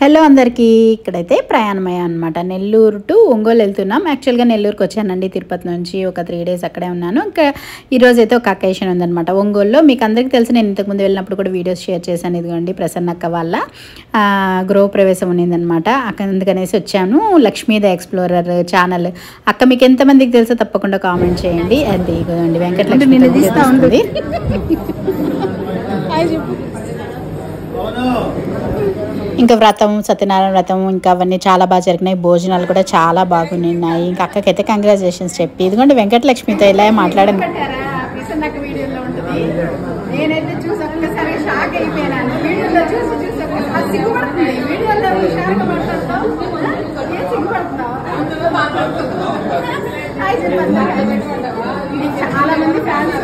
Hello అందరికీ ఇక్కడైతే ప్రయాణమయ్యా అనమాట. నెల్లూరు టు ఒంగోలు వెళ్తున్నాం. యాక్చువల్గా నెల్లూరుకి వచ్చానండి తిరుపతి నుంచి. ఒక 3 days అక్కడే ఉన్నాను. ఇంకా ఈరోజు అయితే ఒక అకేషన్ ఉందనమాట ఒంగోలులో. మీకు అందరికీ తెలిసి నేను ఇంతకుముందు వెళ్ళినప్పుడు కూడా వీడియోస్ షేర్ చేశాను. ఇదిగోండి ప్రసన్నక్క వాళ్ళ గృహప్రవేశం ఉన్నిందనమాట. అందుకనేసి వచ్చాను. లక్ష్మీ ద ఎక్స్ప్లోరర్ ఛానల్ అక్క మీకు ఎంతమందికి తెలుసో తప్పకుండా కామెంట్ చేయండి. అది ఇదిగోండి వెంకటలక్ష్మి ఉంది. ఇంకా వ్రతం, సత్యనారాయణ వ్రతం ఇంకా అవన్నీ చాలా బాగా జరిగినాయి. భోజనాలు కూడా చాలా బాగున్నాయి. ఇంకా అక్కకైతే కంగ్రాచులేషన్స్ చెప్పి ఇదిగోండి వెంకటలక్ష్మితో ఇలా మాట్లాడాను. చాలా మంది ఫ్యాన్స్